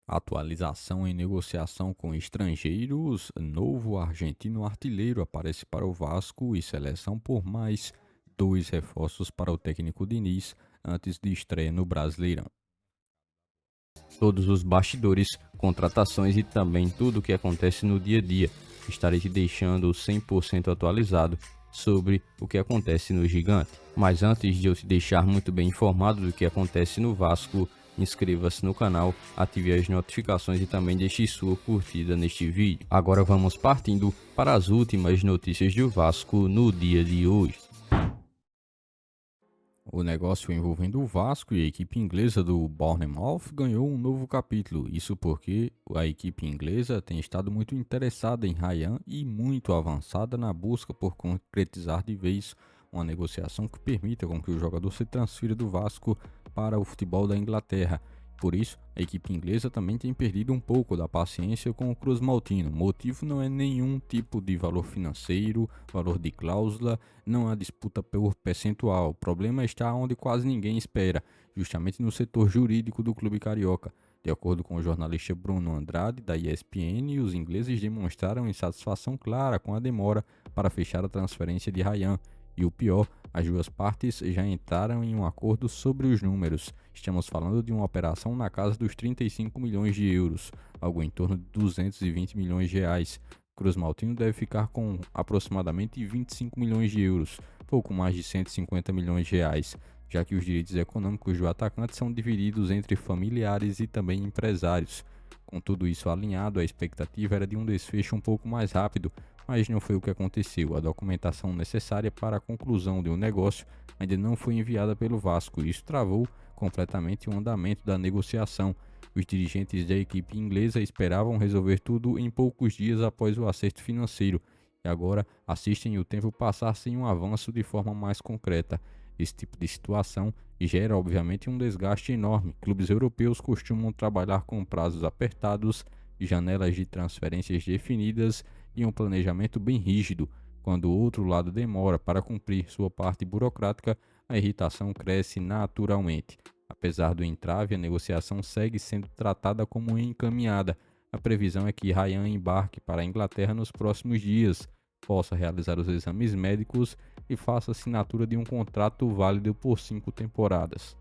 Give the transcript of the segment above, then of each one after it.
Atualização em negociação com estrangeiros. Novo argentino artilheiro aparece para o Vasco e seleção por mais dois reforços para o técnico Diniz antes de estreia no Brasileirão. Todos os bastidores, contratações e também tudo o que acontece no dia a dia. Estarei te deixando 100% atualizado sobre o que acontece no Gigante. Mas antes de eu te deixar muito bem informado do que acontece no Vasco, inscreva-se no canal, ative as notificações e também deixe sua curtida neste vídeo. Agora vamos partindo para as últimas notícias do Vasco no dia de hoje. O negócio envolvendo o Vasco e a equipe inglesa do Bournemouth ganhou um novo capítulo. Isso porque a equipe inglesa tem estado muito interessada em Ryan e muito avançada na busca por concretizar de vez uma negociação que permita com que o jogador se transfira do Vasco para o futebol da Inglaterra. Por isso, a equipe inglesa também tem perdido um pouco da paciência com o Cruz Maltino. O motivo não é nenhum tipo de valor financeiro, valor de cláusula, não há disputa por percentual. O problema está onde quase ninguém espera, justamente no setor jurídico do clube carioca. De acordo com o jornalista Bruno Andrade, da ESPN, os ingleses demonstraram insatisfação clara com a demora para fechar a transferência de Ryan. E o pior, as duas partes já entraram em um acordo sobre os números. Estamos falando de uma operação na casa dos 35 milhões de euros, algo em torno de 220 milhões de reais. Cruz Maltino deve ficar com aproximadamente 25 milhões de euros, pouco mais de 150 milhões de reais, já que os direitos econômicos do atacante são divididos entre familiares e também empresários. Com tudo isso alinhado, a expectativa era de um desfecho um pouco mais rápido, mas não foi o que aconteceu. A documentação necessária para a conclusão de um negócio ainda não foi enviada pelo Vasco. Isso travou completamente o andamento da negociação. Os dirigentes da equipe inglesa esperavam resolver tudo em poucos dias após o acerto financeiro e agora assistem o tempo passar sem um avanço de forma mais concreta. Esse tipo de situação gera, obviamente, um desgaste enorme. Clubes europeus costumam trabalhar com prazos apertados, janelas de transferências definidas e um planejamento bem rígido. Quando o outro lado demora para cumprir sua parte burocrática, a irritação cresce naturalmente. Apesar do entrave, a negociação segue sendo tratada como encaminhada. A previsão é que Ryan embarque para a Inglaterra nos próximos dias, possa realizar os exames médicos e faça a assinatura de um contrato válido por 5 temporadas.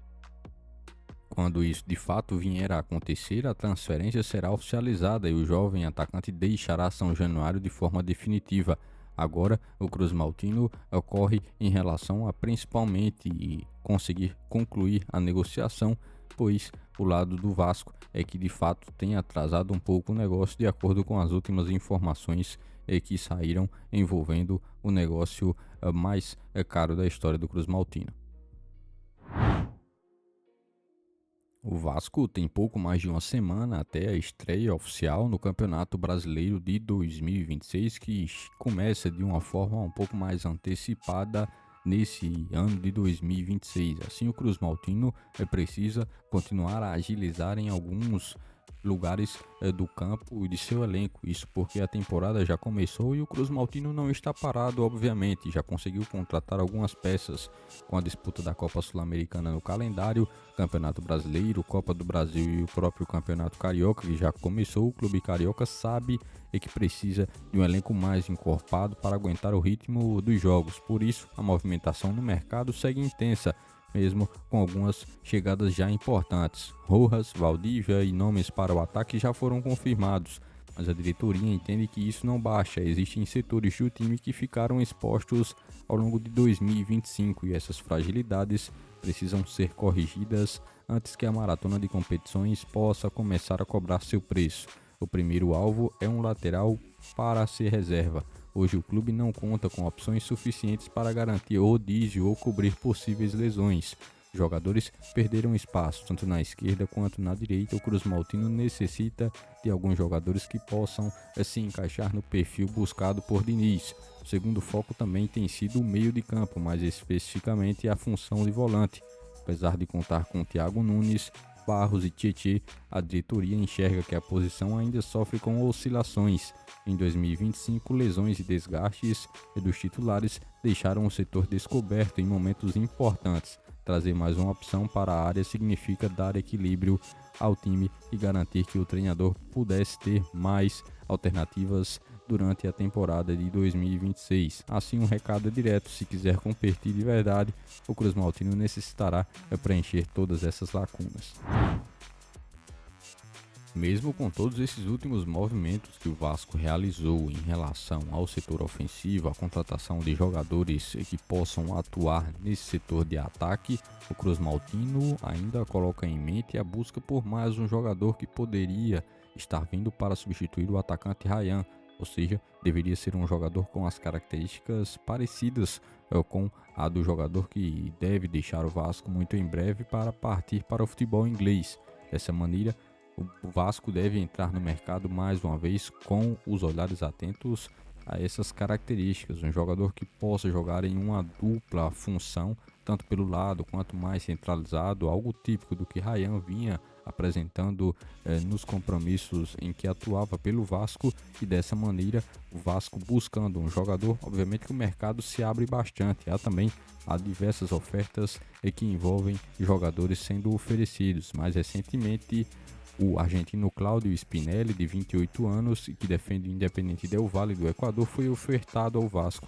Quando isso de fato vier a acontecer, a transferência será oficializada e o jovem atacante deixará São Januário de forma definitiva. Agora, o Cruz Maltino ocorre em relação a principalmente conseguir concluir a negociação, pois o lado do Vasco é que de fato tem atrasado um pouco o negócio de acordo com as últimas informações que saíram envolvendo o negócio mais caro da história do Cruz Maltino. O Vasco tem pouco mais de uma semana até a estreia oficial no Campeonato Brasileiro de 2026, que começa de uma forma um pouco mais antecipada nesse ano de 2026. Assim, o Cruz Maltino precisa continuar a agilizar em alguns lugares do campo e de seu elenco. Isso porque a temporada já começou e o Cruz Maltino não está parado, obviamente. Já conseguiu contratar algumas peças com a disputa da Copa Sul-Americana no calendário, Campeonato Brasileiro, Copa do Brasil e o próprio Campeonato Carioca, que já começou. O clube carioca sabe que precisa de um elenco mais encorpado para aguentar o ritmo dos jogos. Por isso, a movimentação no mercado segue intensa, mesmo com algumas chegadas já importantes. Rojas, Valdívia e nomes para o ataque já foram confirmados, mas a diretoria entende que isso não basta. Existem setores do time que ficaram expostos ao longo de 2025 e essas fragilidades precisam ser corrigidas antes que a maratona de competições possa começar a cobrar seu preço. O primeiro alvo é um lateral para ser reserva. Hoje o clube não conta com opções suficientes para garantir rodízio ou cobrir possíveis lesões. Jogadores perderam espaço tanto na esquerda quanto na direita. O Cruz Maltino necessita de alguns jogadores que possam se encaixar no perfil buscado por Diniz. O segundo foco também tem sido o meio de campo, mais especificamente a função de volante. Apesar de contar com Thiago Nunes, Barros e Tietê, a diretoria enxerga que a posição ainda sofre com oscilações. Em 2025, lesões e desgastes dos titulares deixaram o setor descoberto em momentos importantes. trazer mais uma opção para a área significa dar equilíbrio ao time e garantir que o treinador pudesse ter mais alternativas durante a temporada de 2026. Assim, um recado direto: se quiser competir de verdade, o Cruz Maltino necessitará preencher todas essas lacunas. Mesmo com todos esses últimos movimentos que o Vasco realizou em relação ao setor ofensivo, a contratação de jogadores que possam atuar nesse setor de ataque, o Cruz Maltino ainda coloca em mente a busca por mais um jogador que poderia estar vindo para substituir o atacante Ryan, ou seja, deveria ser um jogador com as características parecidas com a do jogador que deve deixar o Vasco muito em breve para partir para o futebol inglês. Dessa maneira, o Vasco deve entrar no mercado mais uma vez com os olhares atentos a essas características. Um jogador que possa jogar em uma dupla função, tanto pelo lado quanto mais centralizado, algo típico do que Ryan vinha apresentando nos compromissos em que atuava pelo Vasco, e dessa maneira o Vasco buscando um jogador. Obviamente que o mercado se abre bastante, há diversas ofertas que envolvem jogadores sendo oferecidos. Mais recentemente, o argentino Cláudio Spinelli, de 28 anos, que defende o Independiente del Valle do Equador, foi ofertado ao Vasco.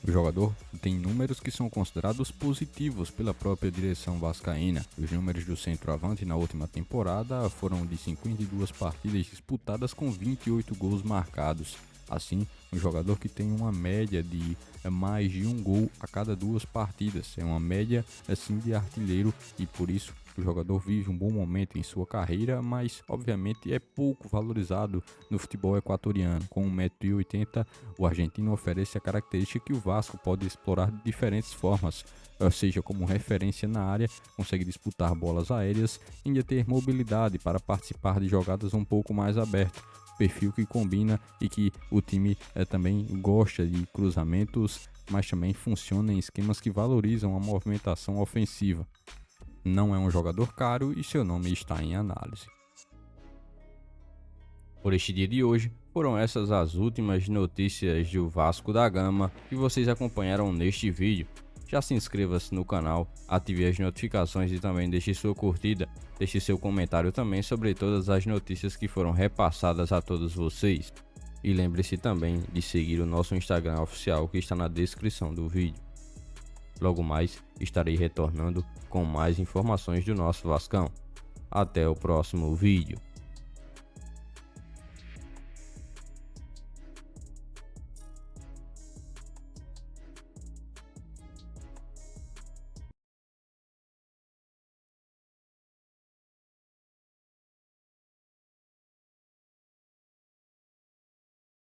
O jogador tem números que são considerados positivos pela própria direção vascaína. Os números do centroavante na última temporada foram de 52 partidas disputadas com 28 gols marcados. Assim, um jogador que tem uma média de mais de um gol a cada 2 partidas. É uma média assim de artilheiro, e por isso o jogador vive um bom momento em sua carreira, mas obviamente é pouco valorizado no futebol equatoriano. Com 1,80 m, o argentino oferece a característica que o Vasco pode explorar de diferentes formas, seja como referência na área, consegue disputar bolas aéreas e ainda ter mobilidade para participar de jogadas um pouco mais abertas. Perfil que combina e que o time também gosta de cruzamentos, mas também funciona em esquemas que valorizam a movimentação ofensiva. Não é um jogador caro e seu nome está em análise. Por este dia de hoje, foram essas as últimas notícias do Vasco da Gama que vocês acompanharam neste vídeo. Já se inscreva-se no canal, ative as notificações e também deixe sua curtida. Deixe seu comentário também sobre todas as notícias que foram repassadas a todos vocês. E lembre-se também de seguir o nosso Instagram oficial, que está na descrição do vídeo. Logo mais estarei retornando com mais informações do nosso Vascão. Até o próximo vídeo.